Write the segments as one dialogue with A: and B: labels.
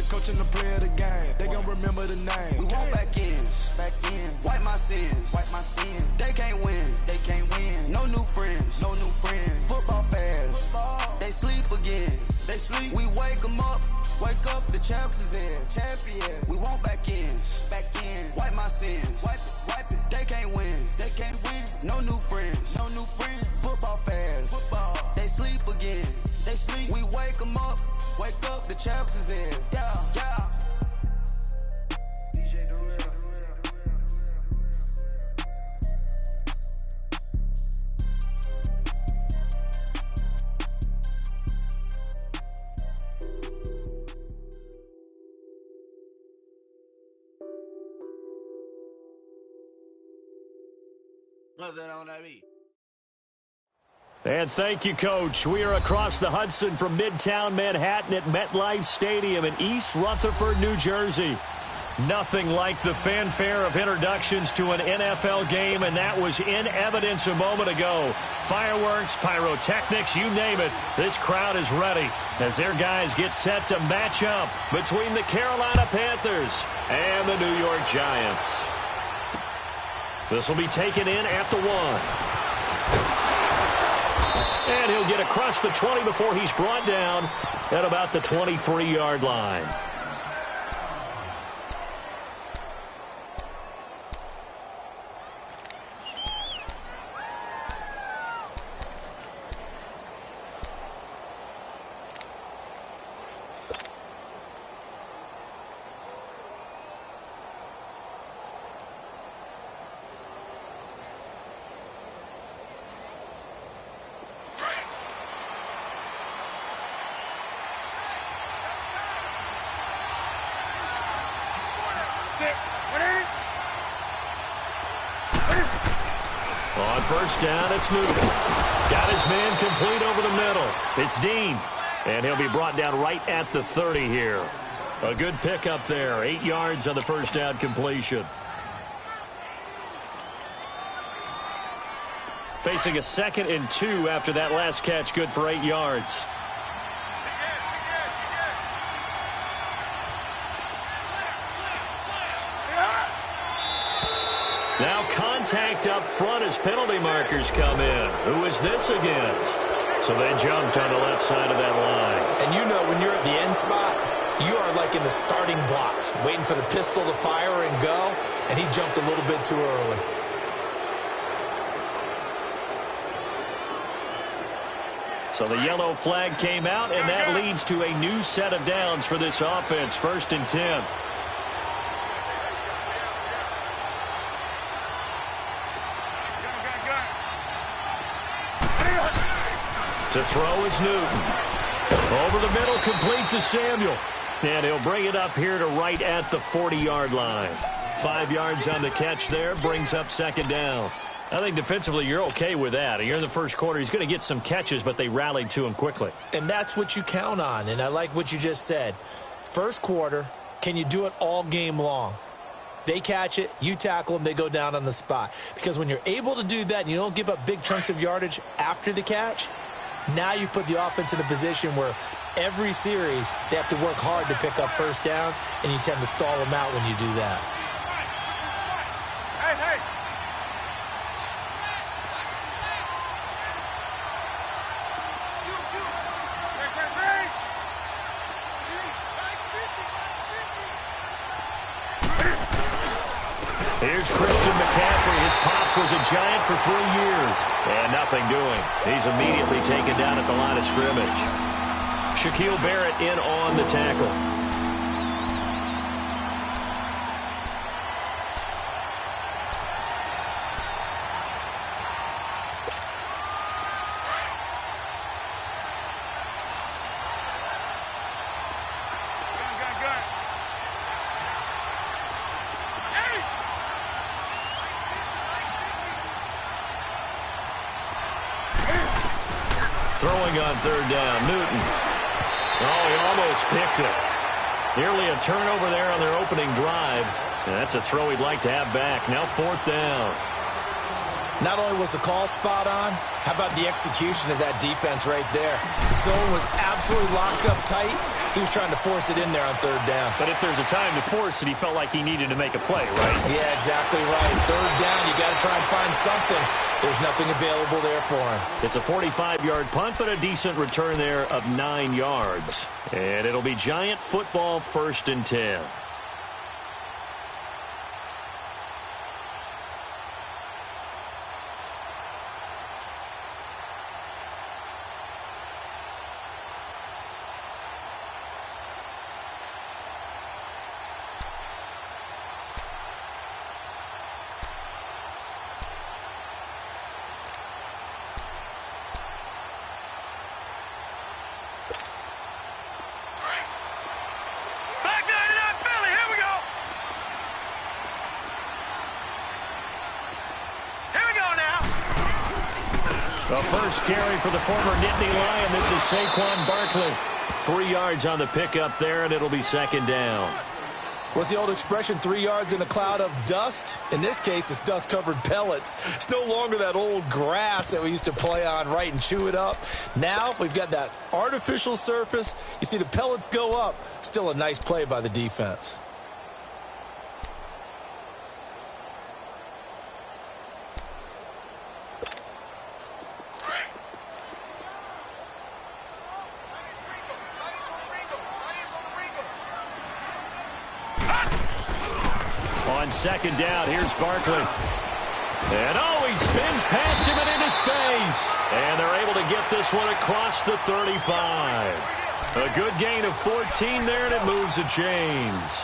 A: coaching the play of the game. They gon' remember the name.
B: We want back ends. Wipe my sins. They can't win. No new friends. Football fans. They sleep again. We wake them up. Wake up, the champs is in. Champion. We want back ends. Wipe my sins. Wipe it. They can't win. No new friends. Football fans. They sleep again. We wake them up. Wake up, the champs is in. Yeah.
C: And thank you, Coach. We are across the Hudson from Midtown Manhattan at MetLife Stadium in East Rutherford, New Jersey. Nothing like the fanfare of introductions to an NFL game, and that was in evidence a moment ago. Fireworks, pyrotechnics, you name it. This crowd is ready as their guys get set to match up between the Carolina Panthers and the New York Giants. This will be taken in at the 1. And he'll get across the 20 before he's brought down at about the 23-yard line. On first down, it's Newton. Got his man complete over the middle. It's Dean. And he'll be brought down right at the 30 here. A good pickup there. 8 yards on the first down completion. Facing a 2nd and 2 after that last catch. Good for 8 yards. Now contact up front as penalty markers come in. Who is this against? So they jumped on the left side of that line.
D: And you know when you're at the end spot, you are like in the starting blocks, waiting for the pistol to fire and go, and he jumped a little bit too early.
C: So the yellow flag came out, and that leads to a new set of downs for this offense. 1st and 10. To throw is Newton. Over the middle, complete to Samuel. And he'll bring it up here to right at the 40-yard line. 5 yards on the catch there, brings up 2nd down. I think defensively you're okay with that. You're in the first quarter. He's going to get some catches, but they rallied to him quickly.
D: And that's what you count on, and I like what you just said. First quarter, can you do it all game long? They catch it, you tackle them, they go down on the spot. Because when you're able to do that and you don't give up big chunks of yardage after the catch, now you put the offense in a position where every series they have to work hard to pick up first downs, and you tend to stall them out when you do that.
C: Here's Christian McCaffrey. His pops was a Giant for 3 years. And nothing doing. He's immediately taken down at the line of scrimmage. Shaquille Barrett in on the tackle. Throwing on 3rd down, Newton. Oh, he almost picked it. Nearly a turnover there on their opening drive. And that's a throw he'd like to have back. Now 4th down.
D: Not only was the call spot on, how about the execution of that defense right there? The zone was absolutely locked up tight, He was trying to force it in there on third down.
C: But if there's a time to force it, he felt like he needed to make a play, right?
D: Yeah, exactly right. Third down, you got to try and find something. There's nothing available there for him.
C: It's a 45-yard punt, but a decent return there of 9 yards. And it'll be Giant football 1st and 10. The first carry for the former Nittany Lion. This is Saquon Barkley. 3 yards on the pickup there, and it'll be 2nd down.
D: What's the old expression, 3 yards in a cloud of dust? In this case, it's dust-covered pellets. It's no longer that old grass that we used to play on, right, and chew it up. Now we've got that artificial surface. You see the pellets go up. Still a nice play by the defense.
C: On 2nd down, here's Barkley. And he spins past him and into space. And they're able to get this one across the 35. A good gain of 14 there, and it moves the chains.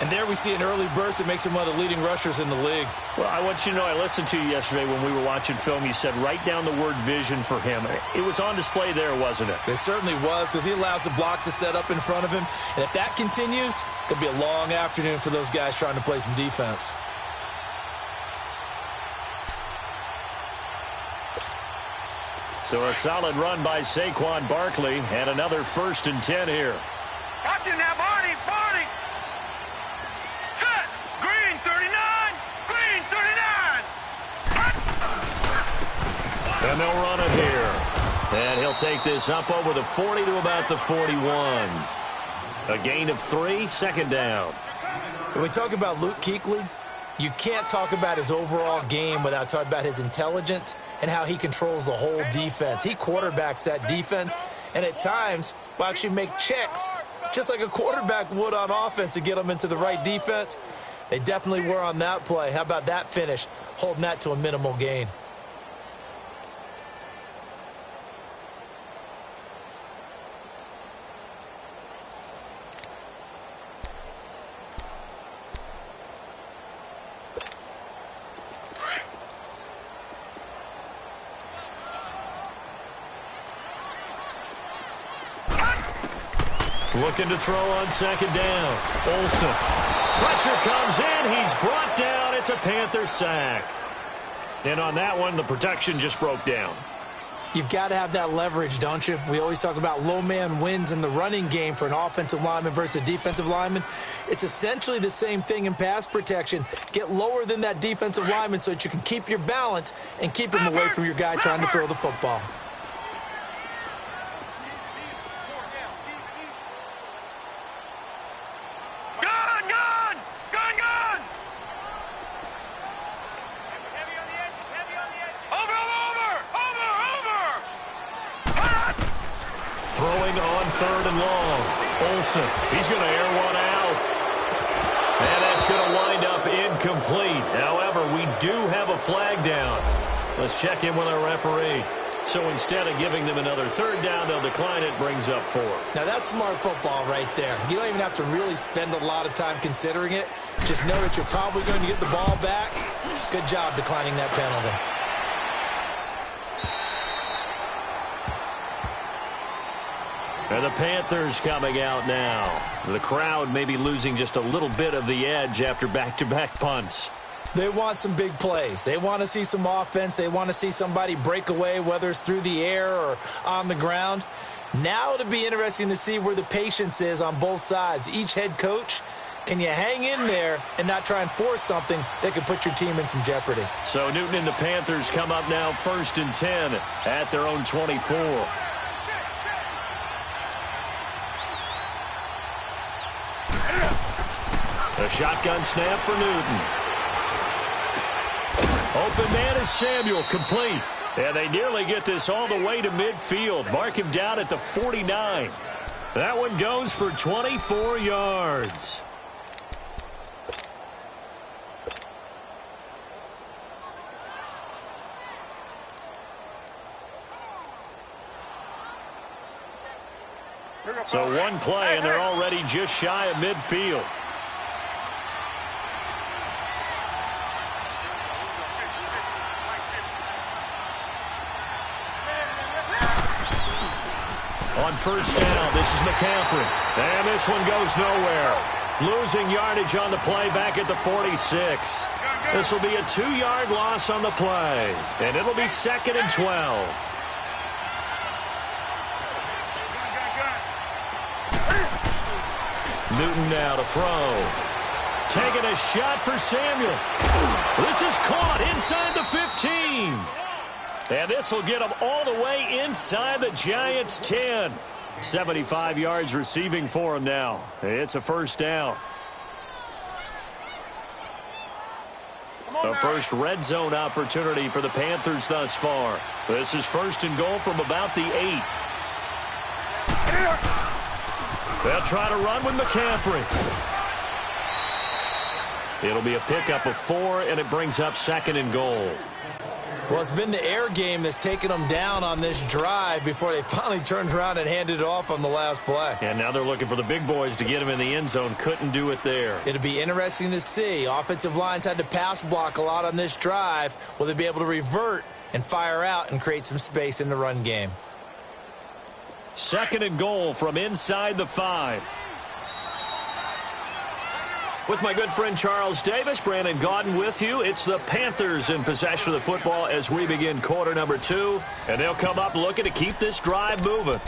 D: And there we see an early burst that makes him one of the leading rushers in the league.
C: Well, I want you to know, I listened to you yesterday when we were watching film. You said write down the word vision for him. It was on display there, wasn't it?
D: It certainly was, because he allows the blocks to set up in front of him. And if that continues, it could be a long afternoon for those guys trying to play some defense.
C: So a solid run by Saquon Barkley, and another 1st and 10 here.
E: Watch him now, Barney! Set! Green 39! Green 39!
C: And they'll run it here. And he'll take this up over the 40 to about the 41. A gain of 3, 2nd down.
D: When we talk about Luke Kuechly, you can't talk about his overall game without talking about his intelligence and how he controls the whole defense. He quarterbacks that defense, and at times will actually make checks, just like a quarterback would on offense, to get them into the right defense. They definitely were on that play. How about that finish, holding that to a minimal gain?
C: Looking to throw on 2nd down. Olsen. Pressure comes in. He's brought down. It's a Panther sack. And on that one, the protection just broke down.
D: You've got to have that leverage, don't you? We always talk about low man wins in the running game for an offensive lineman versus a defensive lineman. It's essentially the same thing in pass protection. Get lower than that defensive lineman so that you can keep your balance and keep him away from your guy trying to throw the football.
C: Throwing on 3rd and long. Olsen, he's going to air one out. And that's going to wind up incomplete. However, we do have a flag down. Let's check in with our referee. So instead of giving them another 3rd down, they'll decline it, brings up 4.
D: Now that's smart football right there. You don't even have to really spend a lot of time considering it. Just know that you're probably going to get the ball back. Good job declining that penalty.
C: And the Panthers coming out now. The crowd maybe losing just a little bit of the edge after back-to-back punts.
D: They want some big plays. They want to see some offense. They want to see somebody break away, whether it's through the air or on the ground. Now it'll be interesting to see where the patience is on both sides. Each head coach, can you hang in there and not try and force something that could put your team in some jeopardy?
C: So Newton and the Panthers come up now 1st and 10 at their own 24. A shotgun snap for Newton. Open man is Samuel, complete. And they nearly get this all the way to midfield. Mark him down at the 49. That one goes for 24 yards. So one play, and they're already just shy of midfield. On first down, this is McCaffrey. And this one goes nowhere. Losing yardage on the play back at the 46. This will be a 2-yard loss on the play. And it'll be 2nd and 12. Newton now to throw. Taking a shot for Samuel. This is caught inside the 15. And this will get them all the way inside the Giants' 10. 75 yards receiving for him now. It's a first down. The first red zone opportunity for the Panthers thus far. This is 1st and goal from about the 8. They'll try to run with McCaffrey. It'll be a pickup of 4, and it brings up 2nd and goal.
D: Well, it's been the air game that's taken them down on this drive before they finally turned around and handed it off on the last play.
C: And now they're looking for the big boys to get him in the end zone. Couldn't do it there.
D: It'll be interesting to see. Offensive lines had to pass block a lot on this drive. Will they be able to revert and fire out and create some space in the run game?
C: 2nd and goal from inside the 5. With my good friend Charles Davis, Brandon Gaudin with you. It's the Panthers in possession of the football as we begin quarter number 2. And they'll come up looking to keep this drive moving.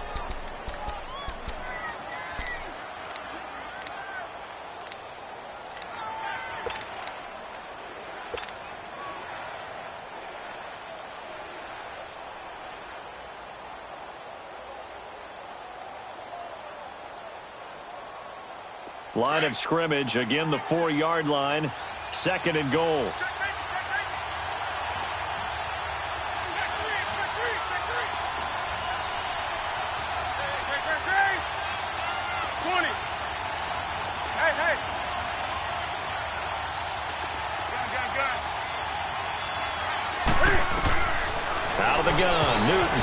C: Line of scrimmage, again the 4-yard line, 2nd and goal. Out of the gun, Newton,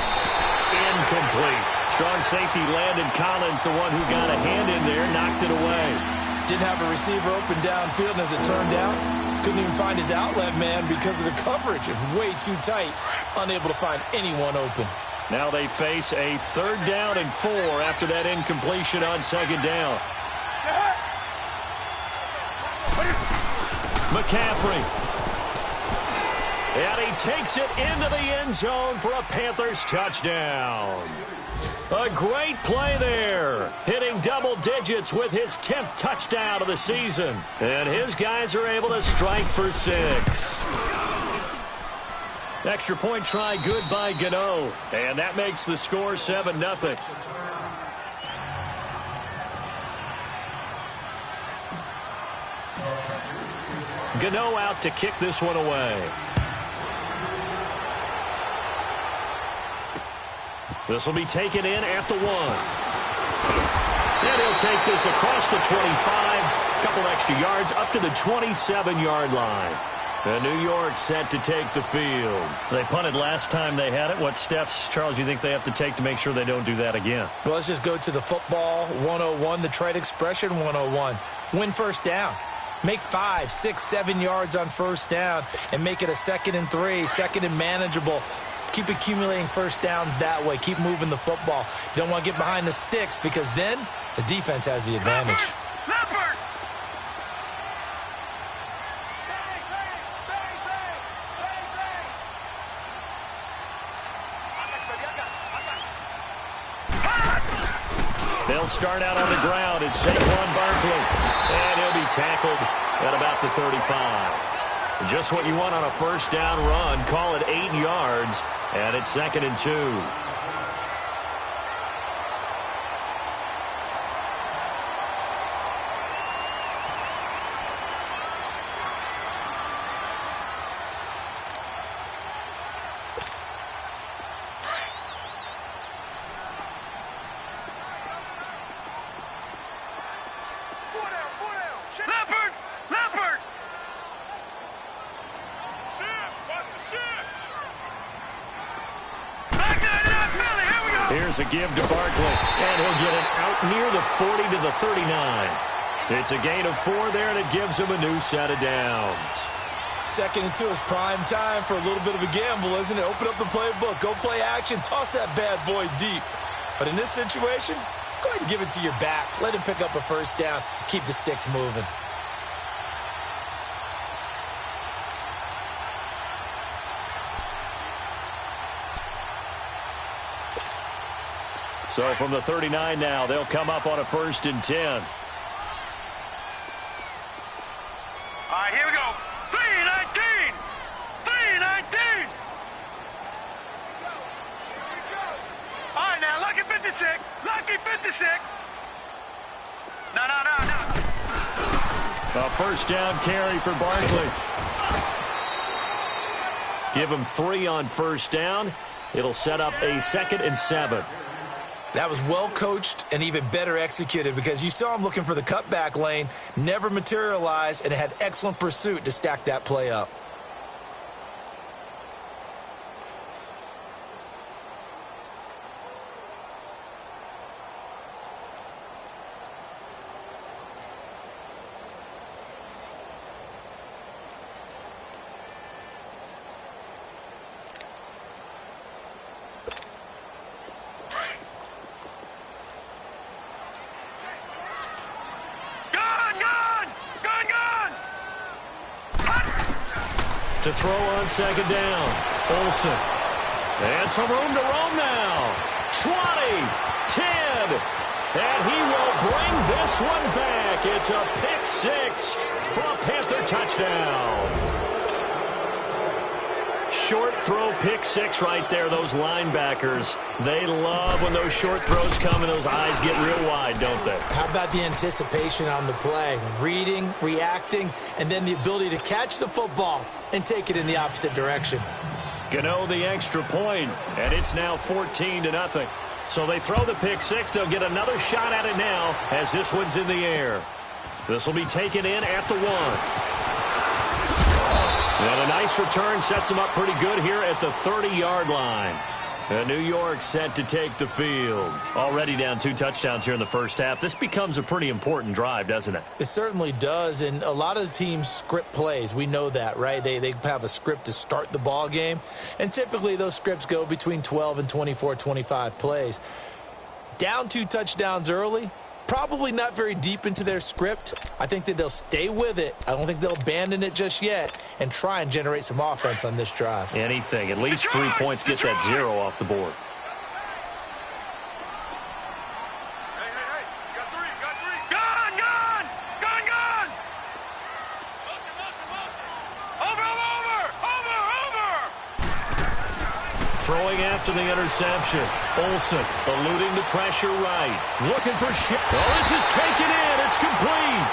C: incomplete. Strong safety Landon Collins, the one who got a hand in there, knocked it away.
D: Didn't have a receiver open downfield, and as it turned out, couldn't even find his outlet man because of the coverage. It was way too tight, unable to find anyone open.
C: Now they face a 3rd down and 4 after that incompletion on 2nd down. McCaffrey. And he takes it into the end zone for a Panthers touchdown. A great play there, hitting double digits with his 10th touchdown of the season. And his guys are able to strike for 6. Extra point try good by Gano. And that makes the score 7-0. Gano out to kick this one away. This will be taken in at the 1. And he'll take this across the 25. A couple extra yards up to the 27-yard line. And New York set to take the field. They punted last time they had it. What steps, Charles, you think they have to take to make sure they don't do that again?
D: Well, let's just go to the football 101, the trade expression 101. Win first down. Make 5, 6, 7 yards on first down and make it a 2nd and 3, 2nd and manageable. Keep accumulating first downs that way. Keep moving the football. You don't want to get behind the sticks because then the defense has the advantage.
C: They'll start out on the ground. It's Saquon Barkley. And he'll be tackled at about the 35. Just what you want on a first down run. Call it 8 yards. And it's 2nd and 2. Here's a give to Barkley, and he'll get it out near the 40 to the 39. It's a gain of 4 there, and it gives him a new set of downs.
D: 2nd and 2 is prime time for a little bit of a gamble, isn't it? Open up the playbook, go play action, toss that bad boy deep. But in this situation, go ahead and give it to your back. Let him pick up a first down. Keep the sticks moving.
C: So from the 39 now, they'll come up on a 1st and 10.
E: All right, here we go. 3-19. 3-19. All right, now, lucky 56. Lucky 56. No.
C: A 1st down carry for Barkley. Give him 3 on 1st down. It'll set up a 2nd and 7.
D: That was well coached and even better executed because you saw him looking for the cutback lane, never materialized, and had excellent pursuit to stack that play up.
C: To throw on 2nd down. Olsen. And some room to roam now. 20, 10. And he will bring this one back. It's a pick 6 for a Panther touchdown. Short throw pick 6 right there. Those linebackers, they love when those short throws come and those eyes get real wide, don't they?
D: How about the anticipation on the play? Reading, reacting, and then the ability to catch the football and take it in the opposite direction.
C: Gano the extra point, and it's now 14-0. So they throw the pick 6. They'll get another shot at it now as this one's in the air. This will be taken in at the 1. And a nice return sets them up pretty good here at the 30-yard line. And New York set to take the field. Already down 2 touchdowns here in the first half. This becomes a pretty important drive, doesn't it?
D: It certainly does, and a lot of the teams script plays. We know that, right? They have a script to start the ball game, and typically those scripts go between 12 and 24, 25 plays. Down 2 touchdowns early, probably not very deep into their script. I think that they'll stay with it. I don't think they'll abandon it just yet and try and generate some offense on this drive.
C: Anything. At least 3 points. Get that 0 off the board.
E: Hey. Got three. Gone. Motion. Over.
C: Throwing after the interception. Olsen eluding the pressure right. Looking for shit. Oh, this is taken in. It's complete.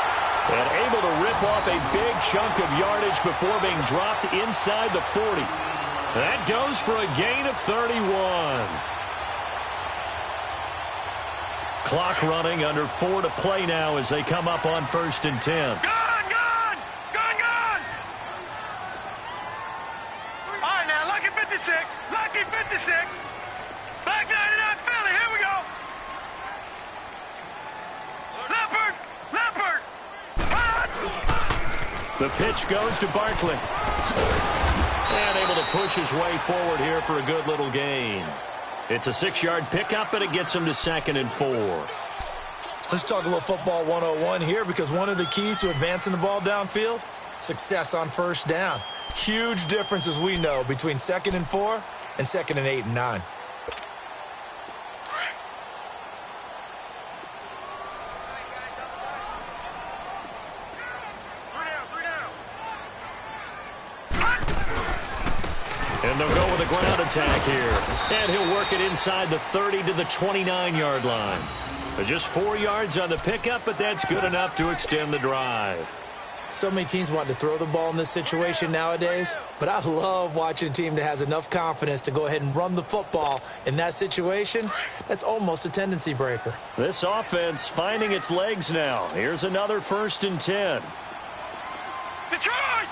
C: And able to rip off a big chunk of yardage before being dropped inside the 40. That goes for a gain of 31. Clock running under 4 to play now as they come up on 1st and 10.
E: Gone. All right, now, lucky 56. Back 99 Philly, here we go. Leopard.
C: The pitch goes to Barkley. And able to push his way forward here for a good little gain. It's a 6-yard pickup, and it gets him to 2nd and 4.
D: Let's talk a little football 101 here, because one of the keys to advancing the ball downfield, success on 1st down. Huge difference, as we know, between 2nd and 4 and 2nd and 8 and 9.
C: And they'll go with a ground attack here. And he'll work it inside the 30 to the 29-yard line. Just 4 yards on the pickup, but that's good enough to extend the drive.
D: So many teams want to throw the ball in this situation nowadays, but I love watching a team that has enough confidence to go ahead and run the football. In that situation, that's almost a tendency breaker.
C: This offense finding its legs now. Here's another 1st and 10.
E: Detroit!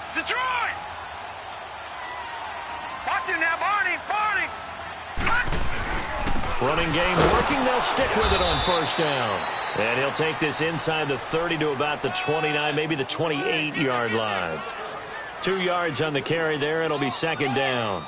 E: Watch him now, Barney!
C: Running game working. They'll stick with it on first down. And he'll take this inside the 30 to about the 29, maybe the 28-yard line. 2 yards on the carry there. It'll be second down.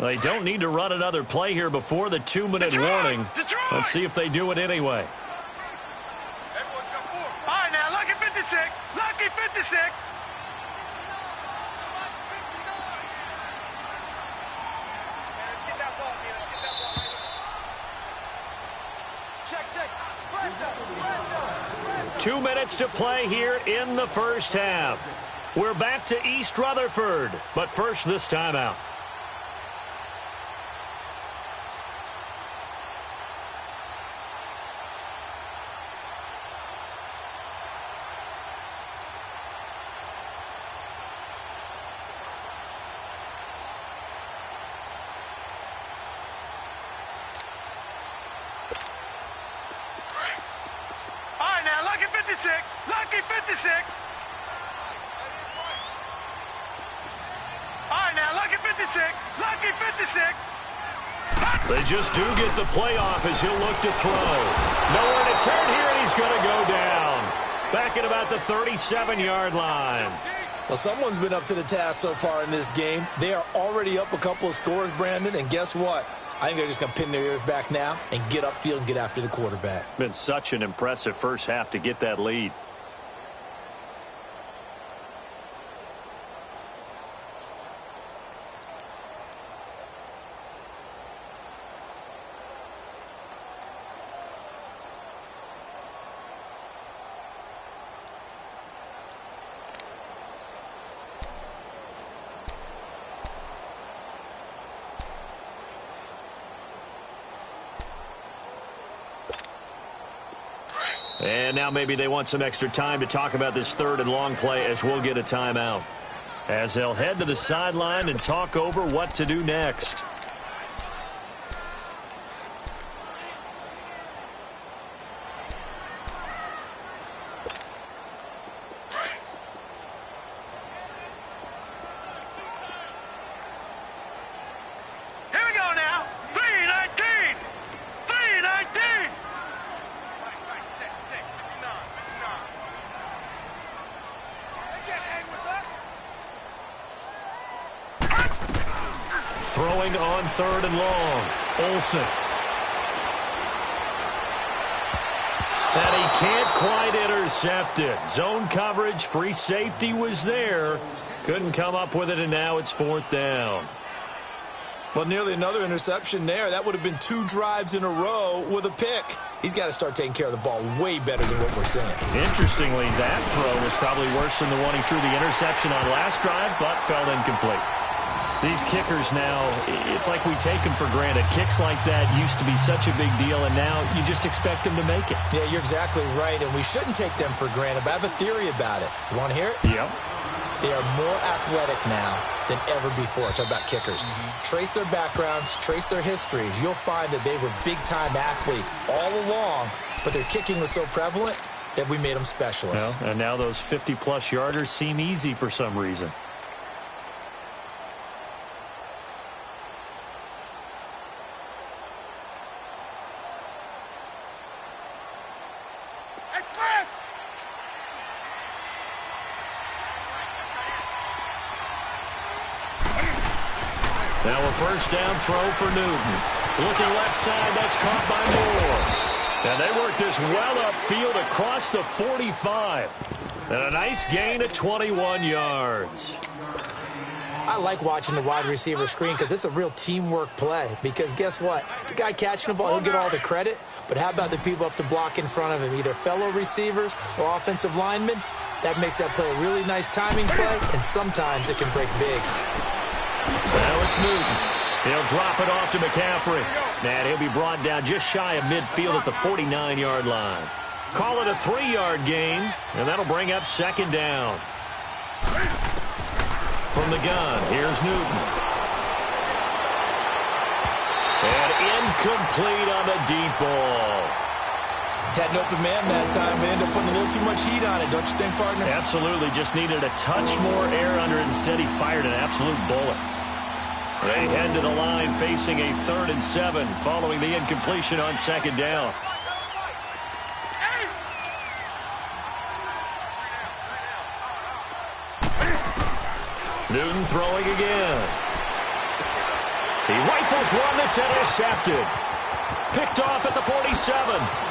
C: They don't need to run another play here before the 2-minute warning. Let's see if they do it anyway.
E: All right, now, lucky 56. Lucky 56. Let's get that ball, man. Let's get that ball right here. Check.
C: 2 minutes to play here in the first half. We're back to East Rutherford, but first this timeout.
E: Lucky 56. All right, now, lucky 56. Lucky 56.
C: They just do get the play off as he'll look to throw. Nowhere to turn here, and he's going to go down. Back at about the 37-yard line.
D: Well, someone's been up to the task so far in this game. They are already up a couple of scores, Brandon, and guess what? I think they're just going to pin their ears back now and get upfield and get after the quarterback.
C: Been such an impressive first half to get that lead. And now maybe they want some extra time to talk about this third and long play as we'll get a timeout. As they'll head to the sideline and talk over what to do next. Throwing on third and long. Olsen. And he can't quite intercept it. Zone coverage, free safety was there. Couldn't come up with it, and now it's fourth down.
D: Well, nearly another interception there. That would have been 2 drives in a row with a pick. He's got to start taking care of the ball way better than what we're seeing.
C: Interestingly, that throw was probably worse than the one he threw the interception on last drive, but fell incomplete. These kickers now, it's like we take them for granted. Kicks like that used to be such a big deal, and now you just expect them to make it.
D: Yeah, you're exactly right, and we shouldn't take them for granted, but I have a theory about it. You want to hear it?
C: Yep.
D: They are more athletic now than ever before. Talk about kickers. Trace their backgrounds, trace their histories. You'll find that they were big-time athletes all along, but their kicking was so prevalent that we made them specialists.
C: Well, and now those 50-plus yarders seem easy for some reason. Now a first down throw for Newton. Looking left side, that's caught by Moore. And they work this well upfield across the 45. And a nice gain of 21 yards.
D: I like watching the wide receiver screen because it's a real teamwork play. Because guess what? The guy catching the ball, he'll get all the credit. But how about the people up to block in front of him, either fellow receivers or offensive linemen? That makes that play a really nice timing play, and sometimes it can break big.
C: Now it's Newton. He'll drop it off to McCaffrey. And he'll be brought down just shy of midfield at the 49-yard line. Call it a 3-yard gain, and that'll bring up second down. From the gun, here's Newton. And incomplete on the deep ball.
D: Had an open man that time, but ended up putting a little too much heat on it, don't you think, partner?
C: Absolutely. Just needed a touch more air under it. Instead, he fired an absolute bullet. They head to the line facing a 3rd and 7 following the incompletion on 2nd down. Newton throwing again. He rifles one that's intercepted. Picked off at the 47.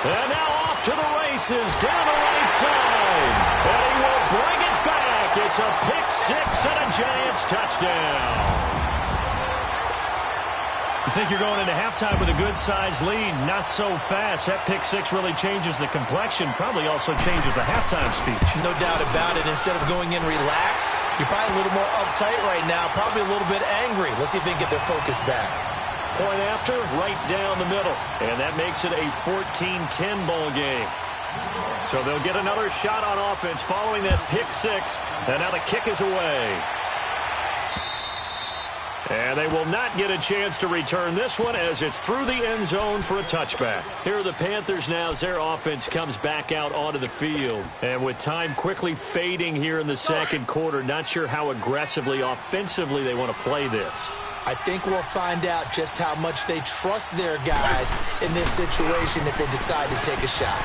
C: And now off to the races down the right side. And he will bring it back. It's a pick 6 and a Giants touchdown. You think you're going into halftime with a good-sized lead. Not so fast. That pick 6 really changes the complexion. Probably also changes the halftime speech.
D: No doubt about it. Instead of going in relaxed, you're probably a little more uptight right now. Probably a little bit angry. Let's see if they can get their focus back.
C: Point after, right down the middle. And that makes it a 14-10 ball game. So they'll get another shot on offense following that pick 6. And now the kick is away. And they will not get a chance to return this one as it's through the end zone for a touchback. Here are the Panthers now as their offense comes back out onto the field. And with time quickly fading here in the 2nd quarter, not sure how aggressively, offensively they want to play this.
D: I think we'll find out just how much they trust their guys in this situation if they decide to take a shot.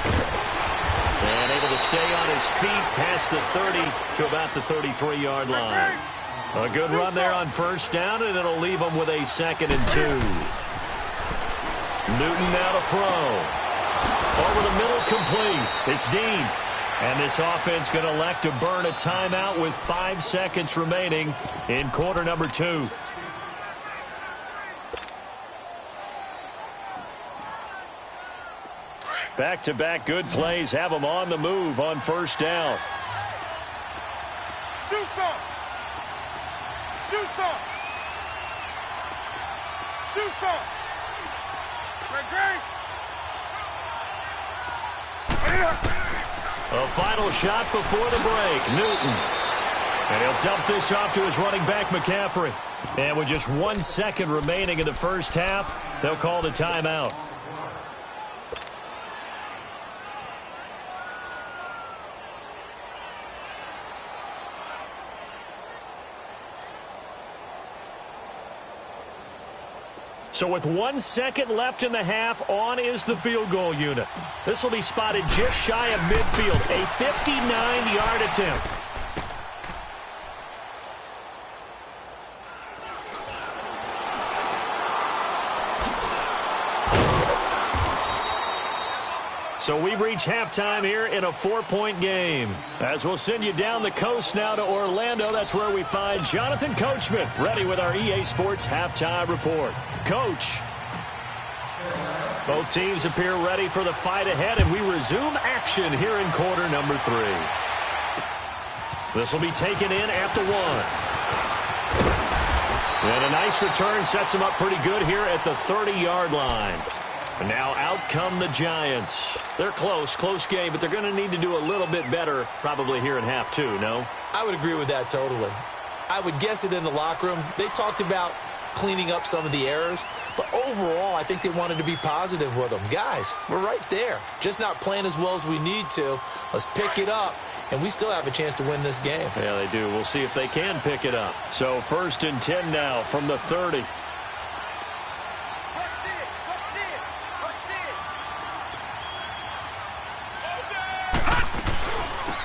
C: And able to stay on his feet past the 30 to about the 33-yard line. A good run there on 1st down, and it'll leave them with a 2nd and 2. Newton now to throw. Over the middle, complete. It's Dean. And this offense going to elect to burn a timeout with 5 seconds remaining in quarter number 2. Back-to-back good plays have them on the move on 1st down.
E: Do something. Do something. Do something. Great.
C: A final shot before the break. Newton. And he'll dump this off to his running back, McCaffrey. And with just 1 second remaining in the 1st half, they'll call the timeout. So with 1 second left in the half, on is the field goal unit. This will be spotted just shy of midfield, a 59-yard attempt. So we've reached halftime here in a 4-point game. As we'll send you down the coast now to Orlando, that's where we find Jonathan Coachman, ready with our EA Sports Halftime Report. Coach. Both teams appear ready for the fight ahead, and we resume action here in quarter number 3. This will be taken in at the 1. And a nice return sets them up pretty good here at the 30-yard line. And now out come the Giants. They're close game, but they're going to need to do a little bit better probably here in half 2, no?
D: I would agree with that totally. I would guess it in the locker room. They talked about cleaning up some of the errors, but overall I think they wanted to be positive with them. Guys, we're right there. Just not playing as well as we need to. Let's pick it up, and we still have a chance to win this game.
C: Yeah, they do. We'll see if they can pick it up. So 1st and 10 now from the 30.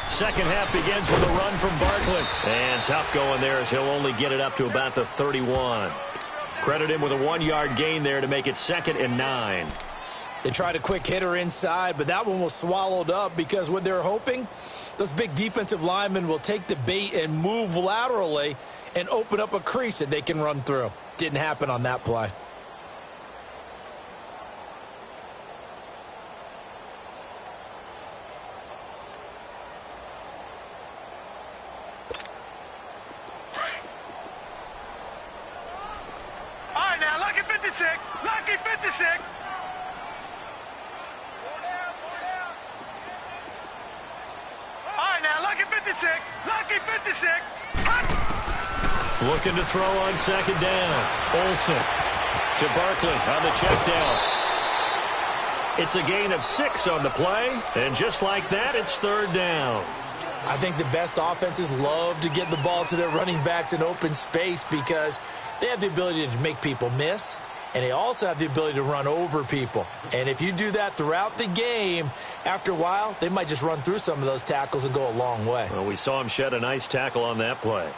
C: Second half begins with a run from Barkley. And tough going there as he'll only get it up to about the 31. Credit him with a 1-yard gain there to make it 2nd and 9.
D: They tried a quick hitter inside, but that one was swallowed up because what they're hoping, those big defensive linemen will take the bait and move laterally and open up a crease that they can run through. Didn't happen on that play.
E: Lucky 56. All right, now, lucky 56. Lucky 56.
C: Looking to throw on 2nd down. Olsen to Barkley on the check down. It's a gain of 6 on the play, and just like that, it's third down.
D: I think the best offenses love to get the ball to their running backs in open space because they have the ability to make people miss, and they also have the ability to run over people. And if you do that throughout the game, after a while, they might just run through some of those tackles and go a long way.
C: Well, we saw him shed a nice tackle on that play.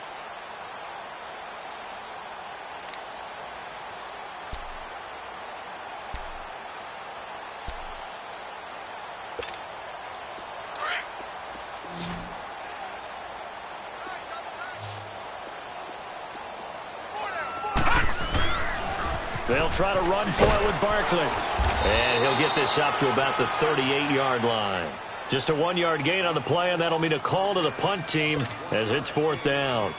C: They'll try to run for it with Barkley. And he'll get this up to about the 38-yard line. Just a 1-yard gain on the play, and that'll mean a call to the punt team as it's fourth down.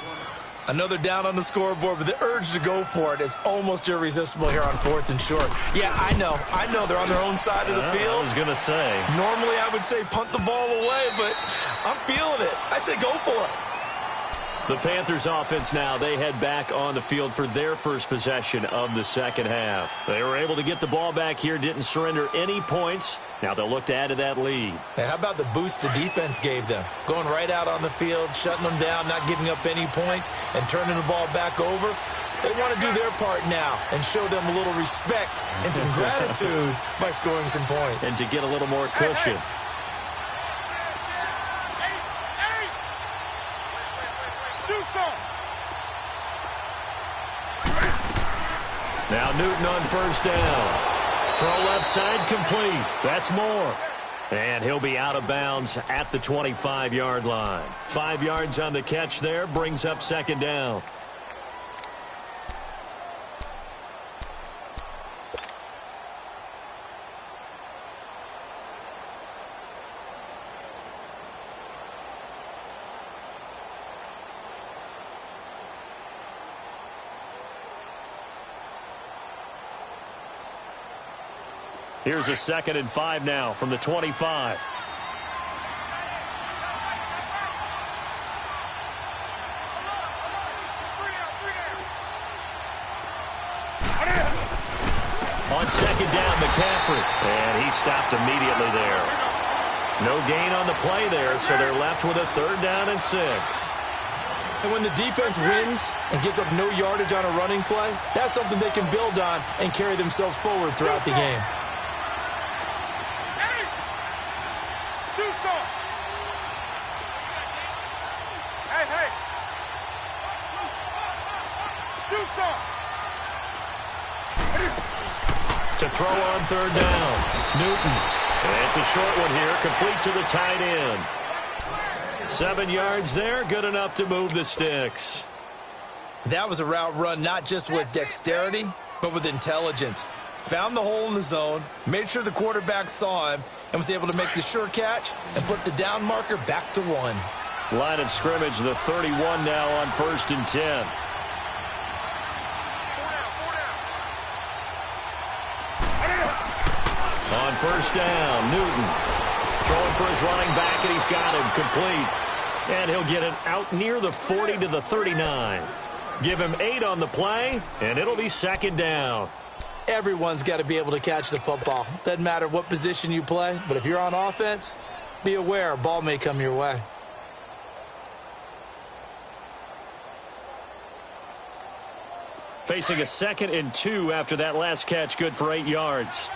D: Another down on the scoreboard, but the urge to go for it is almost irresistible here on 4th and short. Yeah, I know they're on their own side of the field.
C: I was going to say.
D: Normally I would say punt the ball away, but I'm feeling it. I say go for it.
C: The Panthers offense now, they head back on the field for their first possession of the second half. They were able to get the ball back here, didn't surrender any points. Now they'll look to add to that lead.
D: Hey, how about the boost the defense gave them? Going right out on the field, shutting them down, not giving up any points, and turning the ball back over. They want to do their part now and show them a little respect and some gratitude by scoring some points.
C: And to get a little more cushion. Now Newton on first down. Throw left side complete. That's more. And he'll be out of bounds at the 25-yard line. 5 yards on the catch there, brings up second down. Here's a 2nd and 5 now from the 25. On second down, McCaffrey. And he stopped immediately there. No gain on the play there, so they're left with a 3rd down and 6.
D: And when the defense wins and gives up no yardage on a running play, that's something they can build on and carry themselves forward throughout the game.
C: To throw on 3rd down. Newton. And it's a short one here, complete to the tight end. 7 yards there, good enough to move the sticks.
D: That was a route run not just with dexterity, but with intelligence. Found the hole in the zone, made sure the quarterback saw him, and was able to make the sure catch and put the down marker back to 1.
C: Line of scrimmage, the 31 now on 1st and 10. On 1st down, Newton throwing for his running back, and he's got him complete. And he'll get it out near the 40 to the 39. Give him 8 on the play, and it'll be 2nd down.
D: Everyone's got to be able to catch the football. Doesn't matter what position you play, but if you're on offense, be aware a ball may come your way.
C: Facing a 2nd and 2 after that last catch, good for 8 yards.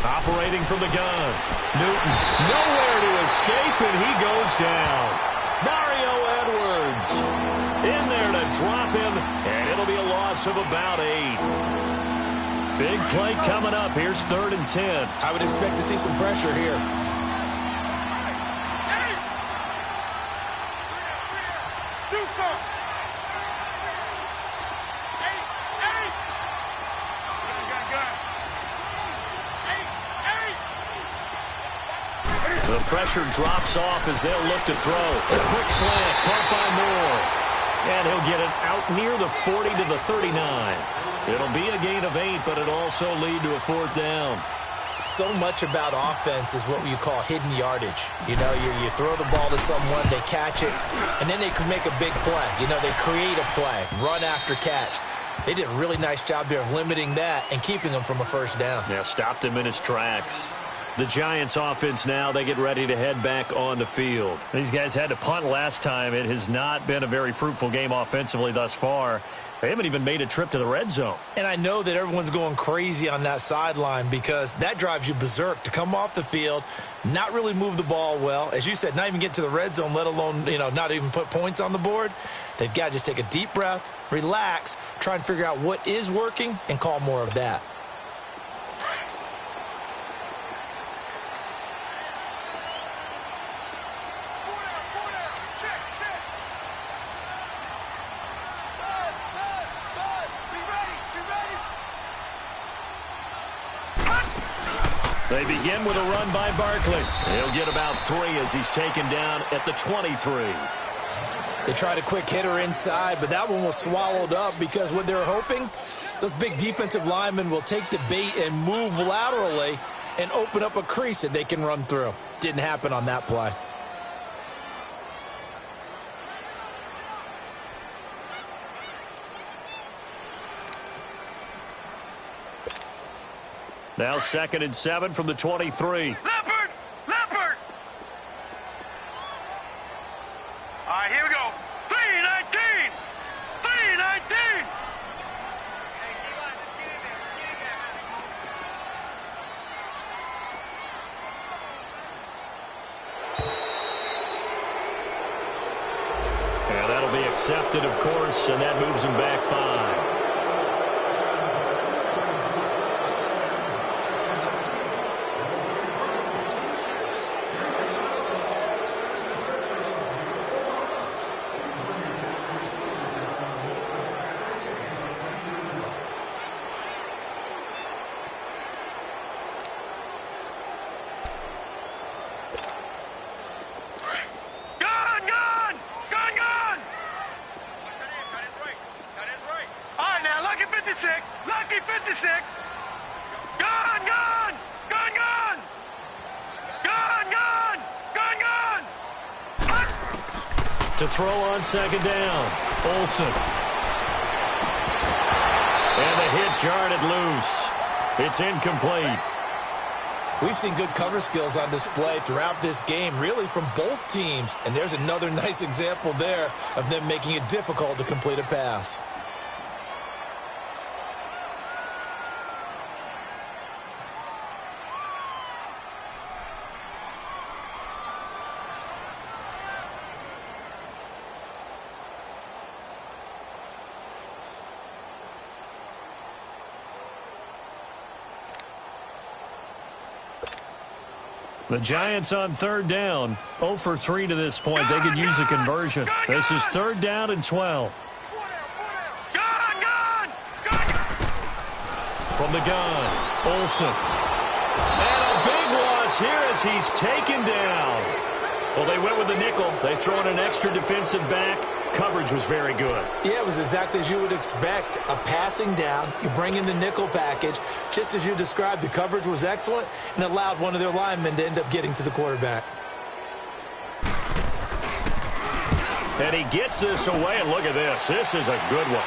C: Operating from the gun. Newton nowhere to escape, and he goes down. Mario Edwards in there to drop him, and it'll be a loss of about 8. Big play coming up. Here's 3rd and 10.
D: I would expect to see some pressure here.
C: The pressure drops off as they'll look to throw. A quick slant, caught by Moore. And he'll get it out near the 40 to the 39. It'll be a gain of 8, but it'll also lead to a 4th down.
D: so much about offense is what you call hidden yardage. You know, you throw the ball to someone, they catch it, and then they can make a big play. You know, they create a play, run after catch. They did a really nice job there of limiting that and keeping him from a first down.
C: Yeah, stopped him in his tracks. The Giants offense now, they get ready to head back on the field. These guys had to punt last time. It has not been a very fruitful game offensively thus far. They haven't even made a trip to the red zone.
D: And I know that everyone's going crazy on that sideline because that drives you berserk to come off the field, not really move the ball well. As you said, not even get to the red zone, let alone, you know, not even put points on the board. They've got to just take a deep breath, relax, try and figure out what is working, and call more of that.
C: They begin with a run by Barkley. He'll get about 3 as he's taken down at the 23.
D: They tried a quick hitter inside, but that one was swallowed up because what they were hoping, those big defensive linemen will take the bait and move laterally and open up a crease that they can run through. Didn't happen on that play.
C: Now 2nd and 7 from the 23.
E: Leopard! Leopard! All right, here we go. 319! 319!
C: And that'll be accepted, of course, and that moves him back 5.
E: Lucky 56. Gone, gone. Gone, gone. Gone, gone. Gone, gone.
C: To throw on 2nd down. Olsen. And the hit jarred it loose. It's incomplete.
D: We've seen good cover skills on display throughout this game, really from both teams. And there's another nice example there of them making it difficult to complete a pass.
C: The Giants on 3rd down, 0 for 3 to this point. They could use a conversion. This is 3rd down and 12. From the gun, Olsen. And a big loss here as he's taken down. Well, they went with the nickel. They throw in an extra defensive back. Coverage was very good.
D: Yeah, it was exactly as you would expect. A passing down, you bring in the nickel package. Just as you described, the coverage was excellent and allowed one of their linemen to end up getting to the quarterback.
C: And he gets this away, and look at this. This is a good one.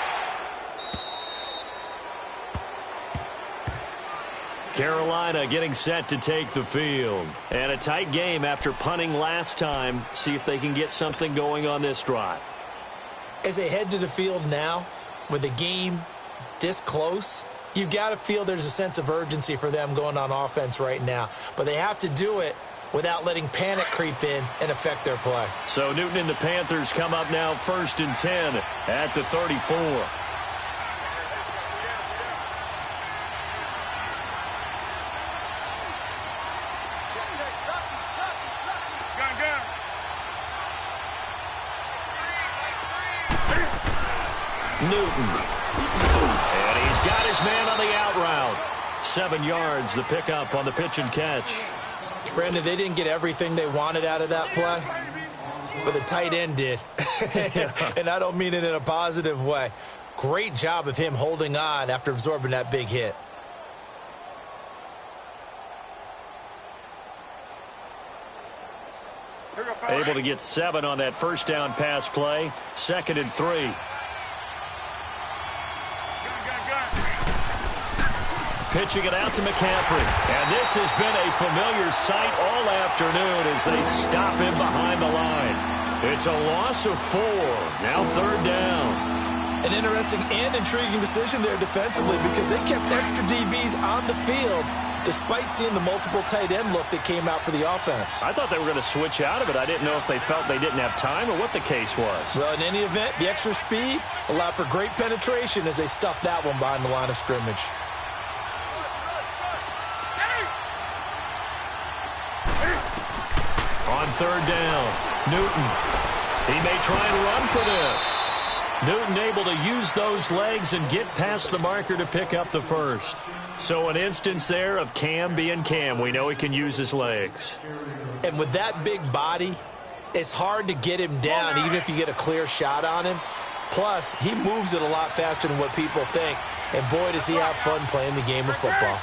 C: Carolina getting set to take the field. And a tight game after punting last time. See if they can get something going on this drive.
D: As they head to the field now, with the game this close, you've got to feel there's a sense of urgency for them going on offense right now. But they have to do it without letting panic creep in and affect their play.
C: So Newton and the Panthers come up now 1st and 10 at the 34. Newton. And he's got his man on the out route. 7 yards, the pickup on the pitch and catch.
D: Brandon, they didn't get everything they wanted out of that play, but the tight end did. And I don't mean it in a positive way. Great job of him holding on after absorbing that big hit.
C: Able to get 7 on that first down pass play. 2nd and 3. Pitching it out to McCaffrey. And this has been a familiar sight all afternoon as they stop him behind the line. It's a loss of 4. Now 3rd down.
D: An interesting and intriguing decision there defensively because they kept extra DBs on the field despite seeing the multiple tight end look that came out for the offense.
C: I thought they were going to switch out of it. I didn't know if they felt they didn't have time or what the case was.
D: Well, in any event, the extra speed allowed for great penetration as they stuffed that one behind the line of scrimmage.
C: On 3rd down, Newton. He may try and run for this. Newton able to use those legs and get past the marker to pick up the first. So an instance there of Cam being Cam. We know he can use his legs.
D: And with that big body, it's hard to get him down even if you get a clear shot on him. Plus, he moves it a lot faster than what people think. And boy, does he have fun playing the game of football.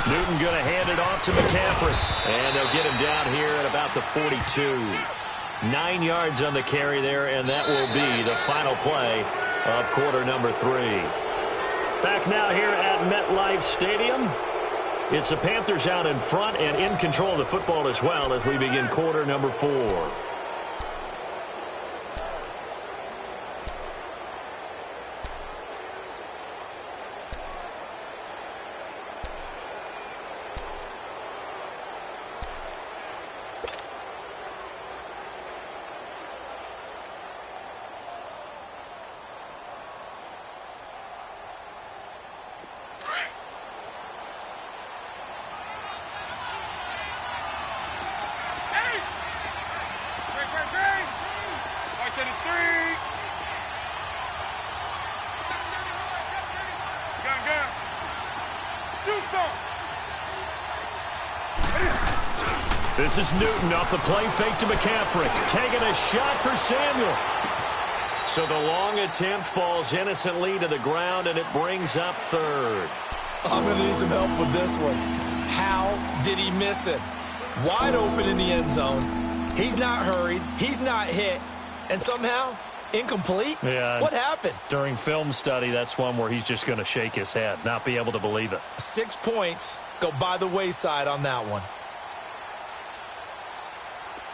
C: Newton going to hand it off to McCaffrey. And they'll get him down here at about the 42. 9 yards on the carry there, and that will be the final play of quarter number 3. Back now here at MetLife Stadium. It's the Panthers out in front and in control of the football as well as we begin quarter number 4. This is Newton off the play fake to McCaffrey. Taking a shot for Samuel. So the long attempt falls innocently to the ground, and it brings up 3rd.
D: I'm going to need some help with this one. How did he miss it? Wide open in the end zone. He's not hurried. He's not hit. And somehow, incomplete?
C: Yeah.
D: What happened?
C: During film study, that's one where he's just going to shake his head, not be able to believe it.
D: 6 points go by the wayside on that one.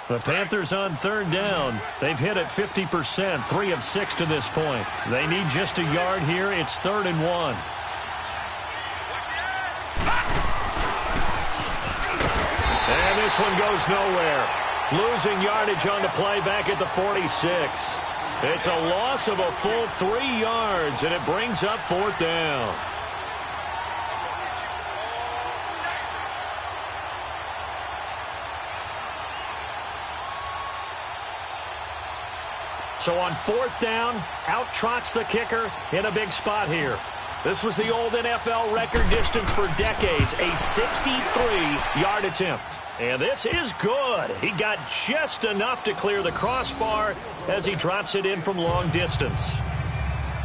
C: The Panthers on 3rd down. They've hit it 50%, 3 of 6 to this point. They need just a yard here. It's 3rd and 1. And this one goes nowhere. Losing yardage on the play back at the 46. It's a loss of a full 3 yards, and it brings up 4th down. So on 4th down, out trots the kicker in a big spot here. This was the old NFL record distance for decades, a 63-yard attempt. And this is good. He got just enough to clear the crossbar as he drops it in from long distance.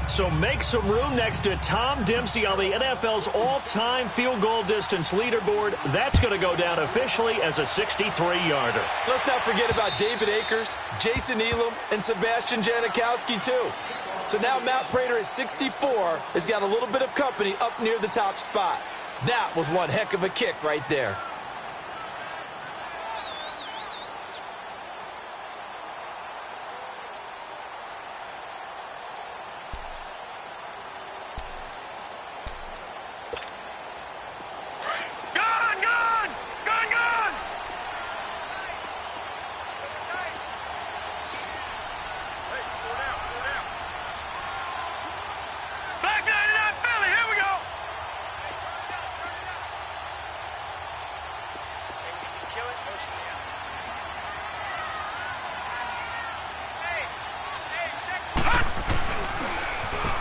C: So make some room next to Tom Dempsey on the NFL's all-time field goal distance leaderboard. That's going to go down officially as a 63-yarder.
D: Let's not forget about David Akers, Jason Elam, and Sebastian Janikowski, too. So now Matt Prater at 64 has got a little bit of company up near the top spot. That was one heck of a kick right there.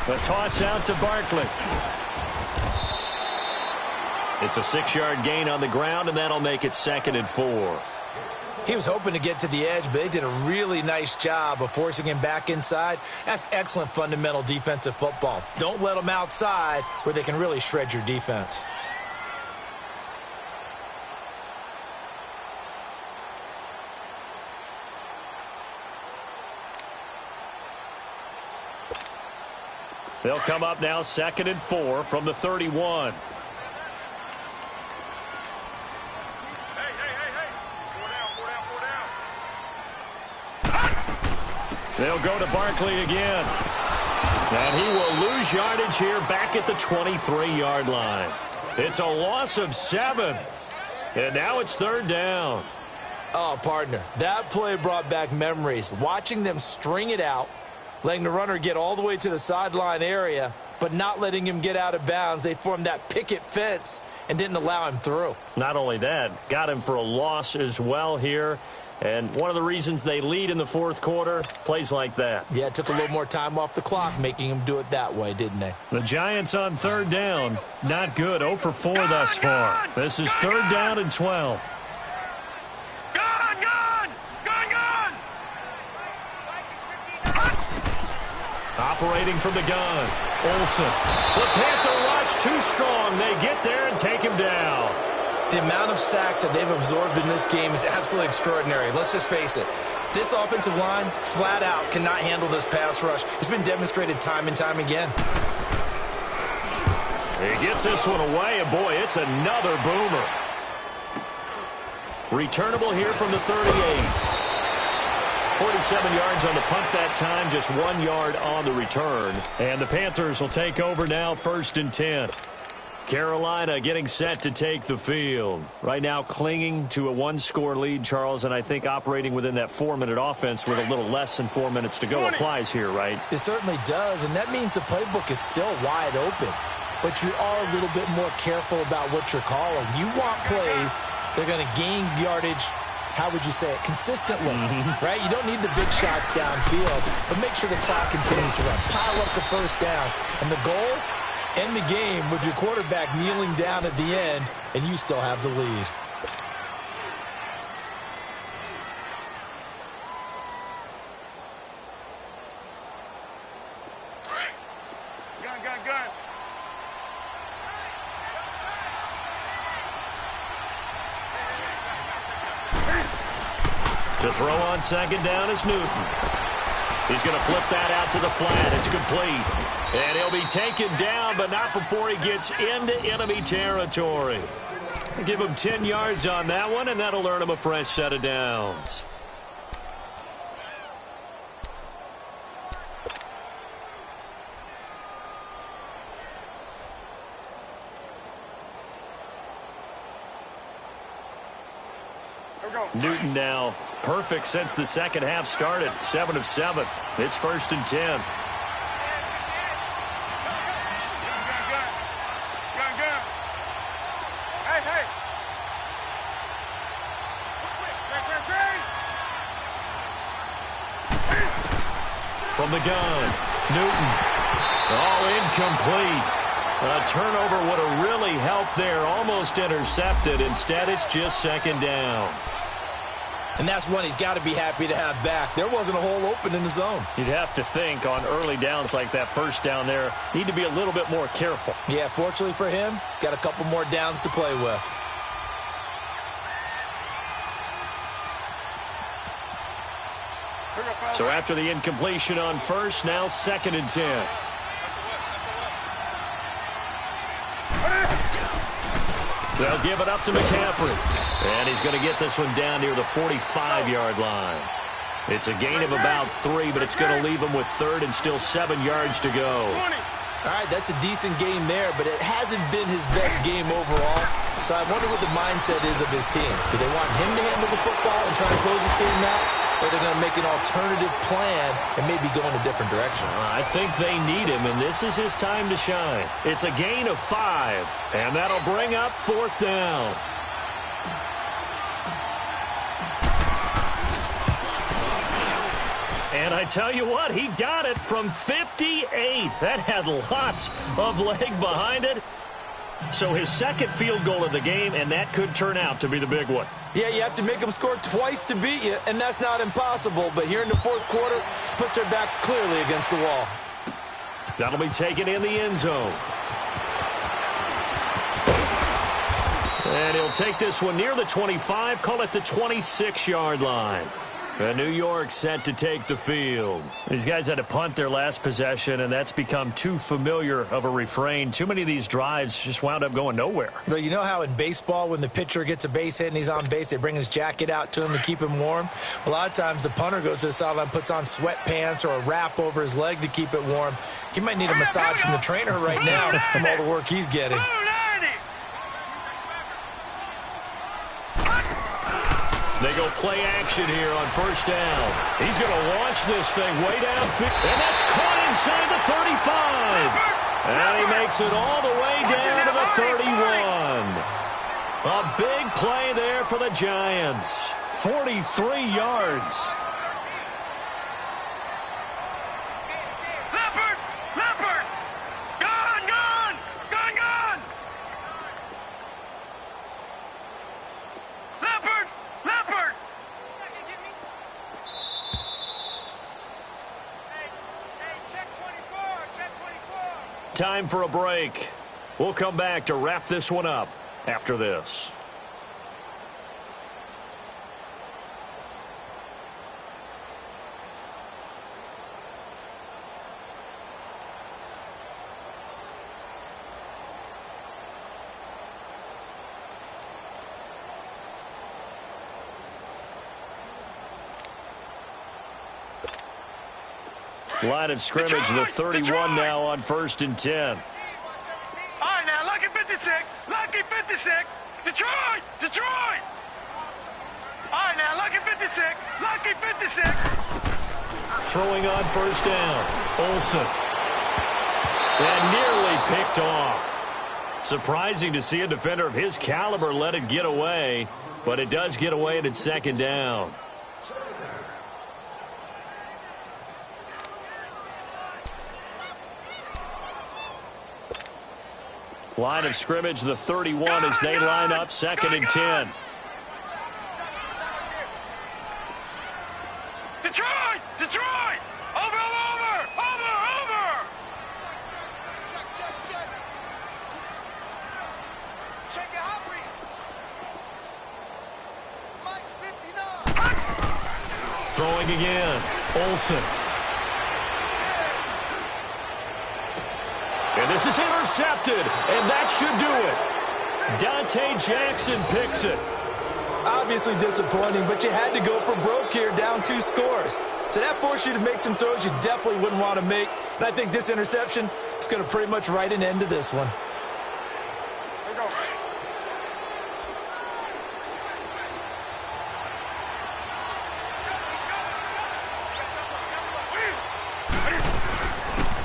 C: The toss out to Barkley. It's a 6-yard gain on the ground, and that'll make it 2nd and 4.
D: He was hoping to get to the edge, but they did a really nice job of forcing him back inside. That's excellent fundamental defensive football. Don't let them outside where they can really shred your defense.
C: They'll come up now 2nd and 4 from the 31. They'll go to Barkley again. And he will lose yardage here back at the 23-yard line. It's a loss of 7. And now it's 3rd down.
D: Oh, partner, that play brought back memories. Watching them string it out, letting the runner get all the way to the sideline area, but not letting him get out of bounds. They formed that picket fence and didn't allow him through.
C: Not only that, got him for a loss as well here. And one of the reasons they lead in the 4th quarter, plays like that.
D: Yeah, it took a little more time off the clock, making him do it that way, didn't they?
C: The Giants on 3rd down. Not good. 0 for 4 thus far. This is 3rd down and 12. Operating from the gun. Olsen. The Panther rush too strong. They get there and take him down.
D: The amount of sacks that they've absorbed in this game is absolutely extraordinary. Let's just face it. This offensive line, flat out, cannot handle this pass rush. It's been demonstrated time and time again.
C: He gets this one away, and boy, it's another boomer. Returnable here from the 38. 47 yards on the punt that time, just 1 yard on the return. And the Panthers will take over now, 1st and 10. Carolina getting set to take the field. Right now clinging to a 1-score lead, Charles, and I think operating within that 4-minute offense with a little less than 4 minutes to go applies here, right?
D: It certainly does, and that means the playbook is still wide open. But you are a little bit more careful about what you're calling. You want plays that are going to gain yardage, how would you say it, consistently, right? You don't need the big shots downfield, but make sure the clock continues to run. Pile up the first downs. And the goal, end the game with your quarterback kneeling down at the end, and you still have the lead.
E: Gun.
C: To throw on 2nd down is Newton. He's going to flip that out to the flat. It's complete. And he'll be taken down, but not before he gets into enemy territory. Give him 10 yards on that one, and that'll earn him a fresh set of downs. Newton now perfect since the second half started. 7 of 7. It's 1st and 10.
E: Gun. Hey.
C: From the gun, Newton. All incomplete. A turnover would have really helped there. Almost intercepted. Instead, it's just 2nd down.
D: And that's one he's got to be happy to have back. There wasn't a hole open in the zone.
C: You'd have to think on early downs like that, 1st down there, need to be a little bit more careful.
D: Yeah, fortunately for him, got a couple more downs to play with.
C: So after the incompletion on 1st, now 2nd and 10. They'll give it up to McCaffrey. And he's going to get this one down near the 45-yard line. It's a gain of about 3, but it's going to leave him with 3rd and still 7 yards to go.
D: All right, that's a decent game there, but it hasn't been his best game overall. So I wonder what the mindset is of his team. Do they want him to handle the football and try to close this game out? Or they're going to make an alternative plan and maybe go in a different direction?
C: I think they need him, and this is his time to shine. It's a gain of 5, and that'll bring up 4th down. And I tell you what, he got it from 58. That had lots of leg behind it. So his 2nd field goal of the game, and that could turn out to be the big one.
D: Yeah, you have to make them score twice to beat you, and that's not impossible. But here in the 4th quarter, puts their backs clearly against the wall.
C: That'll be taken in the end zone. And he'll take this one near the 25, call it the 26-yard line. And New York set to take the field. These guys had to punt their last possession, and that's become too familiar of a refrain. Too many of these drives just wound up going nowhere.
D: Well, you know how in baseball, when the pitcher gets a base hit and he's on base, they bring his jacket out to him to keep him warm? A lot of times the punter goes to the sideline, puts on sweatpants or a wrap over his leg to keep it warm. He might need a massage from the trainer right now from all the work he's getting.
C: They go play action here on first down. He's going to launch this thing way downfield. And that's caught inside the 35. And he makes it all the way down to the 31. A big play there for the Giants. 43 yards. Time for a break. We'll come back to wrap this one up after this. Line of scrimmage, the 31 now on 1st and 10.
E: All right, now, lucky 56. Lucky 56. Detroit! Detroit! All right, now, lucky 56. Lucky 56.
C: Throwing on first down. Olsen. And nearly picked off. Surprising to see a defender of his caliber let it get away, but it does get away at its 2nd down. Line of scrimmage, the 31 as they line up 2nd and 10.
E: Detroit! Detroit! Over! Check it out, Mike 59.
C: Throwing again. Olsen. And this is intercepted, and that should do it. Dante Jackson picks it.
D: Obviously disappointing, but you had to go for broke here, down 2 scores. So that forced you to make some throws you definitely wouldn't want to make. And I think this interception is going to pretty much write an end to this one.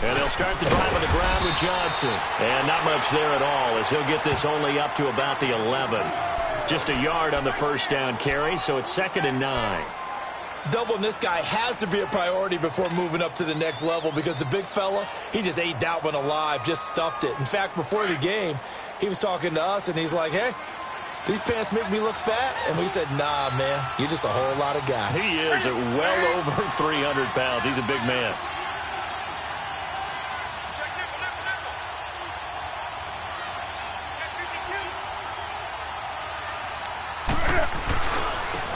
C: And they'll start the drive on the ground with Johnson. And not much there at all, as he'll get this only up to about the 11. Just a yard on the first down carry, so it's 2nd and 9.
D: Doubling this guy has to be a priority before moving up to the next level, because the big fella, he just ate that one alive, just stuffed it. In fact, before the game, he was talking to us, and he's like, hey, these pants make me look fat? And we said, nah, man, you're just a whole lot of guy.
C: He is at well over 300 pounds. He's a big man.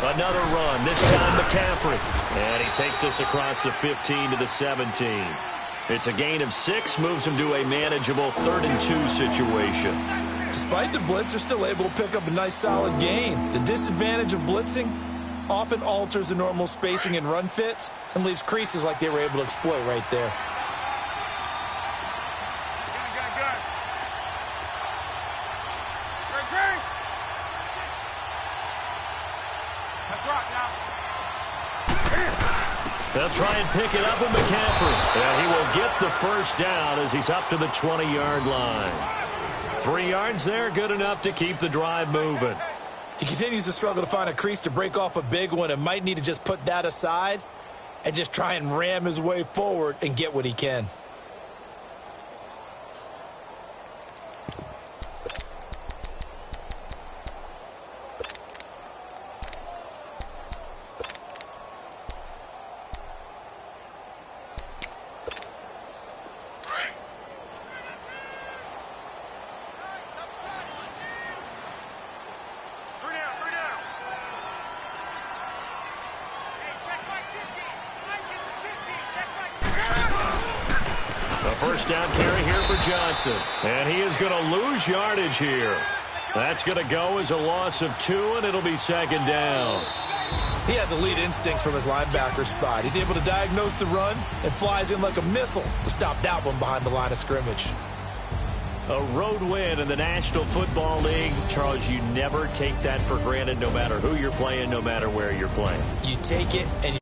C: Another run, this time McCaffrey. And he takes us across the 15 to the 17. It's a gain of 6, moves him to a manageable 3rd and 2 situation.
D: Despite the blitz, they're still able to pick up a nice solid gain. The disadvantage of blitzing often alters the normal spacing and run fits and leaves creases like they were able to exploit right there.
C: They'll try and pick it up with McCaffrey. And he will get the first down as he's up to the 20-yard line. 3 yards there, good enough to keep the drive moving.
D: He continues to struggle to find a crease to break off a big one and might need to just put that aside and just try and ram his way forward and get what he can.
C: first down carry here for Johnson. And he is going to lose yardage here. That's going to go as a loss of 2, and it'll be second down.
D: He has elite instincts from his linebacker spot. He's able to diagnose the run and flies in like a missile to stop that one behind the line of scrimmage.
C: A road win in the National Football League. Charles, you never take that for granted, no matter who you're playing, no matter where you're playing.
D: You take it and